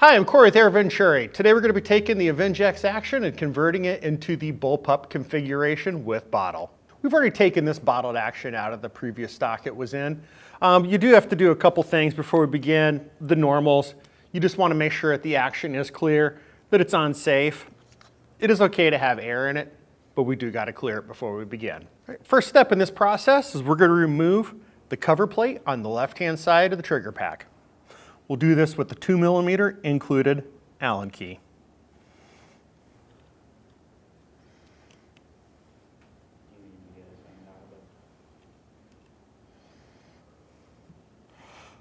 Hi, I'm Corey with Avenge-X. Today we're going to be taking the Avenge-X action and converting it into the Bullpup configuration with bottle. We've already taken this bottled action out of the previous stock it was in. You do have to do a couple things before we begin. The normals, you just want to make sure that the action is clear, that it's unsafe. It is okay to have air in it, but we do got to clear it before we begin. First step in this process is we're going to remove the cover plate on the left-hand side of the trigger pack. We'll do this with the 2mm included Allen key.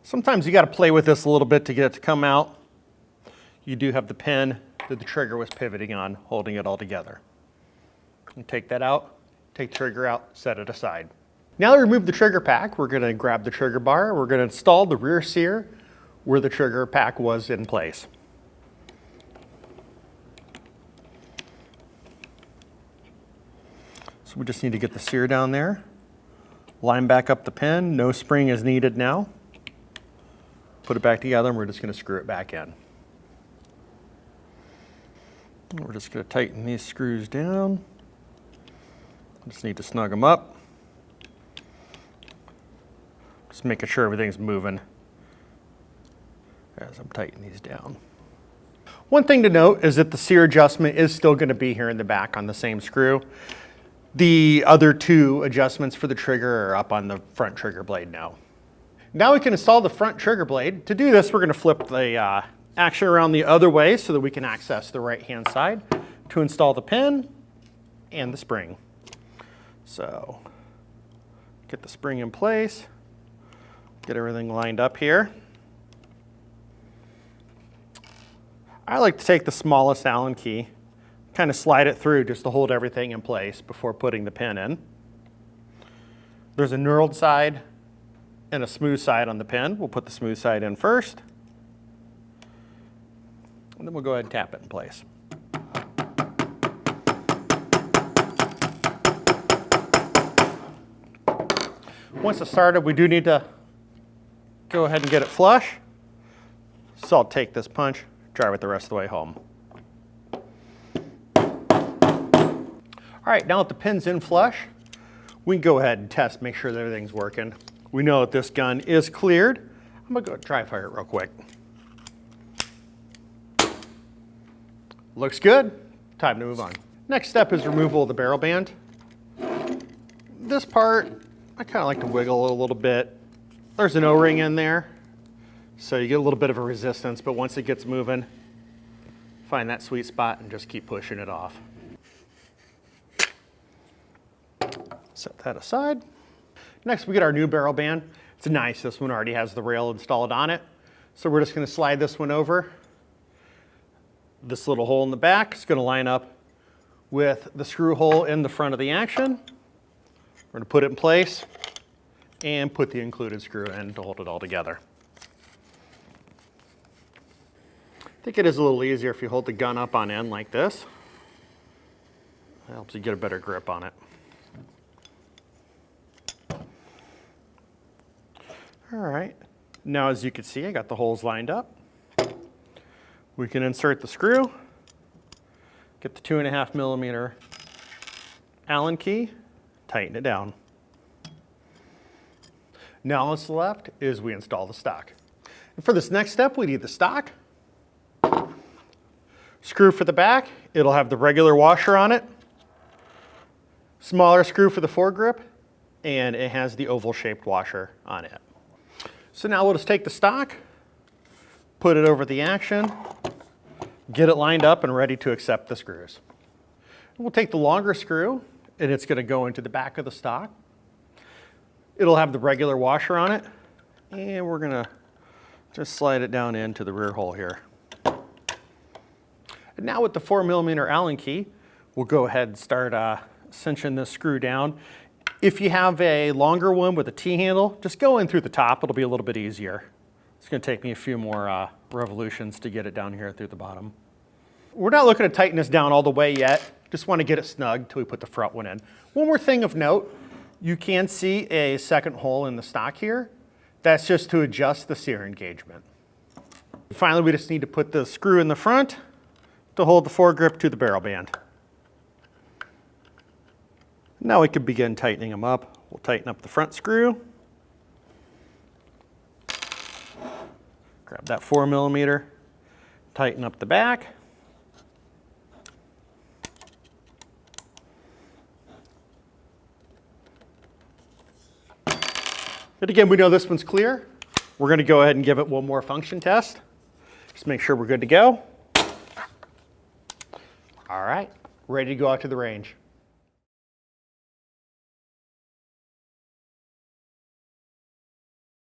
Sometimes you got to play with this a little bit to get it to come out. You do have the pin that the trigger was pivoting on, holding it all together. And take that out, take the trigger out, set it aside. Now to remove the trigger pack, we're going to grab the trigger bar, we're going to install the rear sear where the trigger pack was in place. So we just need to get the sear down there, line back up the pin, no spring is needed now. Put it back together and we're just going to screw it back in. We're just going to tighten these screws down. Just need to snug them up. Just making sure everything's moving as I'm tightening these down. One thing to note is that the sear adjustment is still going to be here in the back on the same screw. The other two adjustments for the trigger are up on the front trigger blade now. Now we can install the front trigger blade. To do this, we're going to flip the action around the other way so that we can access the right-hand side to install the pin and the spring. So get the spring in place, get everything lined up here. I like to take the smallest Allen key, kind of slide it through just to hold everything in place before putting the pin in. There's a knurled side and a smooth side on the pin. We'll put the smooth side in first, and then we'll go ahead and tap it in place. Once it's started, we do need to go ahead and get it flush. So I'll take this punch, drive it the rest of the way home. All right, now that the pin's in flush, we can go ahead and test, make sure that everything's working. We know that this gun is cleared. I'm gonna go dry fire it real quick. Looks good, time to move on. Next step is removal of the barrel band. This part, I kind of like to wiggle a little bit. There's an O-ring in there, so you get a little bit of a resistance, but once it gets moving, find that sweet spot and just keep pushing it off. Set that aside. Next, we get our new barrel band. It's nice, this one already has the rail installed on it. So we're just gonna slide this one over. This little hole in the back is gonna line up with the screw hole in the front of the action. We're gonna put it in place and put the included screw in to hold it all together. I think it is a little easier if you hold the gun up on end like this. It helps you get a better grip on it. All right, now as you can see, I got the holes lined up. We can insert the screw, get the 2.5mm Allen key, tighten it down. Now what's left is we install the stock. And for this next step, we need the stock. Screw for the back, it'll have the regular washer on it. Smaller screw for the foregrip, and it has the oval shaped washer on it. So now we'll just take the stock, put it over the action, get it lined up and ready to accept the screws. We'll take the longer screw, and it's gonna go into the back of the stock. It'll have the regular washer on it, and we're gonna just slide it down into the rear hole here. And now with the 4mm Allen key, we'll go ahead and start cinching this screw down. If you have a longer one with a T-handle, just go in through the top, it'll be a little bit easier. It's gonna take me a few more revolutions to get it down here through the bottom. We're not looking to tighten this down all the way yet, just wanna get it snug until we put the front one in. One more thing of note, you can see a second hole in the stock here. That's just to adjust the sear engagement. Finally, we just need to put the screw in the front to hold the foregrip to the barrel band. Now we can begin tightening them up. We'll tighten up the front screw. Grab that 4mm, tighten up the back. And again, we know this one's clear. We're going to go ahead and give it one more function test. Just make sure we're good to go. All right, ready to go out to the range.